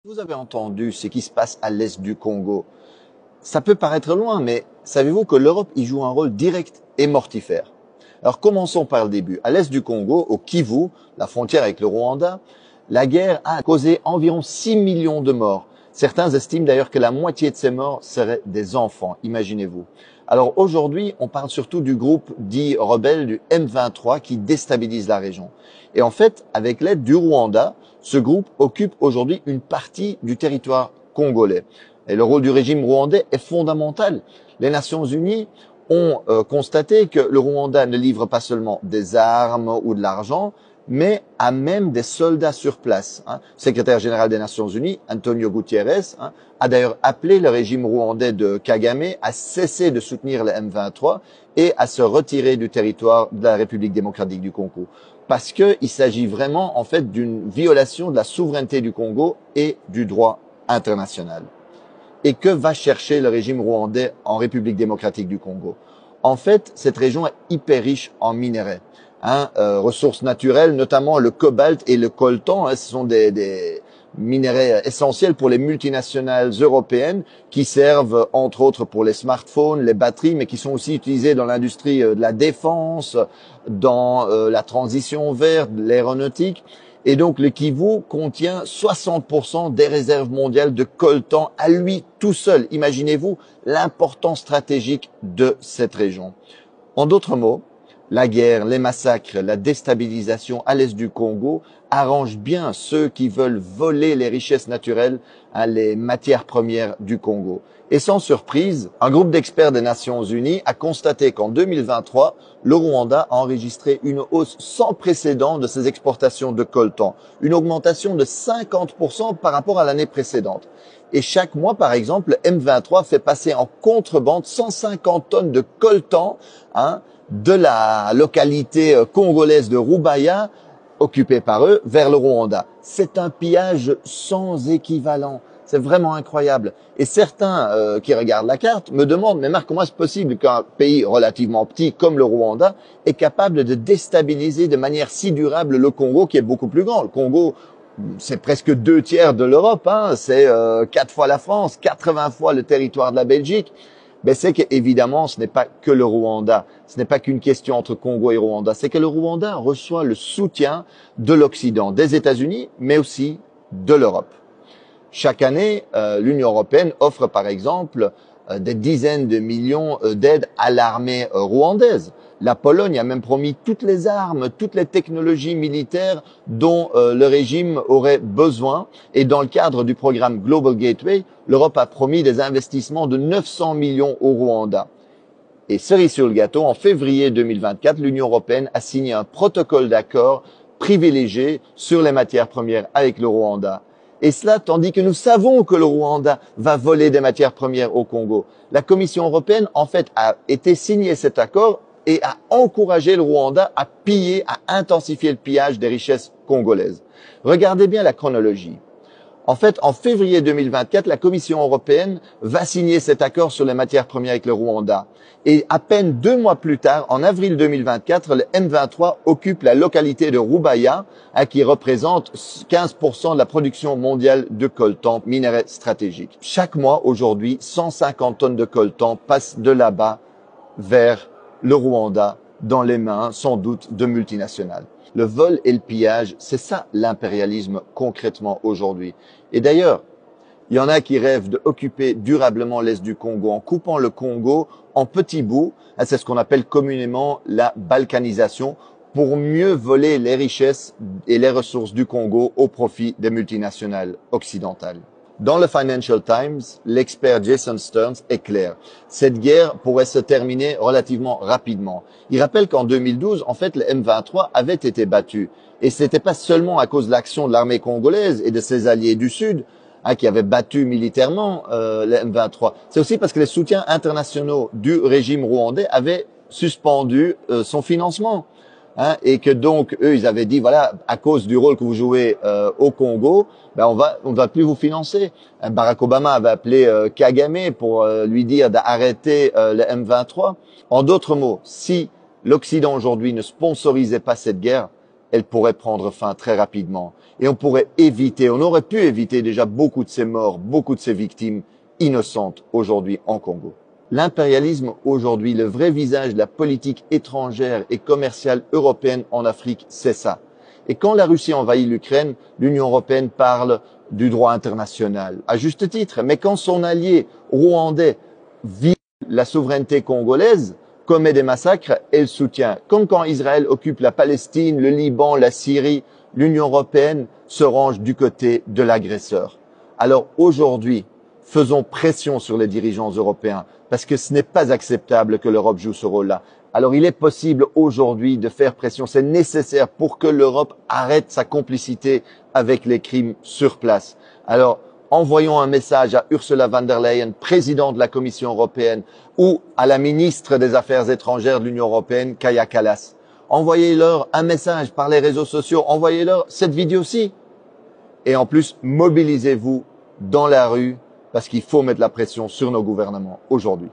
Vous avez entendu ce qui se passe à l'est du Congo. Ça peut paraître loin, mais savez-vous que l'Europe y joue un rôle direct et mortifère? Alors commençons par le début. À l'est du Congo, au Kivu, la frontière avec le Rwanda, la guerre a causé environ 6 millions de morts. Certains estiment d'ailleurs que la moitié de ces morts seraient des enfants, imaginez-vous. Alors aujourd'hui, on parle surtout du groupe dit rebelle du M23 qui déstabilise la région. Et en fait, avec l'aide du Rwanda, ce groupe occupe aujourd'hui une partie du territoire congolais. Et le rôle du régime rwandais est fondamental. Les Nations Unies ont constaté que le Rwanda ne livre pas seulement des armes ou de l'argent, mais a même des soldats sur place. Le secrétaire général des Nations Unies, Antonio Guterres, a d'ailleurs appelé le régime rwandais de Kagame à cesser de soutenir le M23 et à se retirer du territoire de la République démocratique du Congo. Parce qu'il s'agit vraiment, en fait, d'une violation de la souveraineté du Congo et du droit international. Et que va chercher le régime rwandais en République démocratique du Congo? En fait, cette région est hyper riche en minerais, ressources naturelles, notamment le cobalt et le coltan. Ce sont des minerais essentiels pour les multinationales européennes qui servent entre autres pour les smartphones, les batteries, mais qui sont aussi utilisés dans l'industrie de la défense, dans la transition verte, l'aéronautique. Et donc le Kivu contient 60% des réserves mondiales de coltan à lui tout seul. Imaginez-vous l'importance stratégique de cette région. En d'autres mots, la guerre, les massacres, la déstabilisation à l'est du Congo arrangent bien ceux qui veulent voler les richesses naturelles, les matières premières du Congo. Et sans surprise, un groupe d'experts des Nations Unies a constaté qu'en 2023, le Rwanda a enregistré une hausse sans précédent de ses exportations de coltan, une augmentation de 50% par rapport à l'année précédente. Et chaque mois, par exemple, le M23 fait passer en contrebande 150 tonnes de coltan de la localité congolaise de Rubaya, occupée par eux, vers le Rwanda. C'est un pillage sans équivalent. C'est vraiment incroyable. Et certains qui regardent la carte me demandent, mais Marc, comment est-ce possible qu'un pays relativement petit comme le Rwanda est capable de déstabiliser de manière si durable le Congo, qui est beaucoup plus grand? Le Congo, c'est presque 2/3 de l'Europe, c'est 4 fois la France, 80 fois le territoire de la Belgique. Mais c'est qu'évidemment, ce n'est pas que le Rwanda. Ce n'est pas qu'une question entre Congo et Rwanda. C'est que le Rwanda reçoit le soutien de l'Occident, des États-Unis, mais aussi de l'Europe. Chaque année, l'Union européenne offre par exemple des dizaines de millions d'aides à l'armée rwandaise. La Pologne a même promis toutes les armes, toutes les technologies militaires dont le régime aurait besoin. Et dans le cadre du programme Global Gateway, l'Europe a promis des investissements de 900 millions au Rwanda. Et cerise sur le gâteau, en février 2024, l'Union européenne a signé un protocole d'accord privilégié sur les matières premières avec le Rwanda. Et cela tandis que nous savons que le Rwanda va voler des matières premières au Congo. La Commission européenne, en fait, a été signé cet accord et a encouragé le Rwanda à piller, à intensifier le pillage des richesses congolaises. Regardez bien la chronologie. En fait, en février 2024, la Commission européenne va signer cet accord sur les matières premières avec le Rwanda. Et à peine 2 mois plus tard, en avril 2024, le M23 occupe la localité de Rubaya, qui représente 15% de la production mondiale de coltan, minerai stratégique. Chaque mois, aujourd'hui, 150 tonnes de coltan passent de là-bas vers le Rwanda, dans les mains, sans doute, de multinationales. Le vol et le pillage, c'est ça l'impérialisme concrètement aujourd'hui. Et d'ailleurs, il y en a qui rêvent d'occuper durablement l'est du Congo en coupant le Congo en petits bouts. C'est ce qu'on appelle communément la balkanisation, pour mieux voler les richesses et les ressources du Congo au profit des multinationales occidentales. Dans le Financial Times, l'expert Jason Stearns est clair. Cette guerre pourrait se terminer relativement rapidement. Il rappelle qu'en 2012, en fait, le M23 avait été battu. Et ce n'était pas seulement à cause de l'action de l'armée congolaise et de ses alliés du Sud, qui avaient battu militairement le M23. C'est aussi parce que les soutiens internationaux du régime rwandais avaient suspendu son financement. Et que donc eux ils avaient dit voilà, à cause du rôle que vous jouez au Congo, on ne va plus vous financer. Barack Obama avait appelé Kagame pour lui dire d'arrêter le M23. En d'autres mots, si l'Occident aujourd'hui ne sponsorisait pas cette guerre, elle pourrait prendre fin très rapidement. Et on aurait pu éviter déjà beaucoup de ces morts, beaucoup de ces victimes innocentes aujourd'hui en Congo. L'impérialisme aujourd'hui, le vrai visage de la politique étrangère et commerciale européenne en Afrique, c'est ça. Et quand la Russie envahit l'Ukraine, l'Union européenne parle du droit international, à juste titre. Mais quand son allié rwandais vit la souveraineté congolaise, commet des massacres, elle soutient. Comme quand Israël occupe la Palestine, le Liban, la Syrie, l'Union européenne se range du côté de l'agresseur. Alors aujourd'hui, faisons pression sur les dirigeants européens, parce que ce n'est pas acceptable que l'Europe joue ce rôle-là. Alors il est possible aujourd'hui de faire pression, c'est nécessaire pour que l'Europe arrête sa complicité avec les crimes sur place. Alors envoyons un message à Ursula von der Leyen, présidente de la Commission européenne, ou à la ministre des Affaires étrangères de l'Union européenne, Kaja Kallas. Envoyez-leur un message par les réseaux sociaux, envoyez-leur cette vidéo-ci. Et en plus, mobilisez-vous dans la rue, parce qu'il faut mettre la pression sur nos gouvernements aujourd'hui.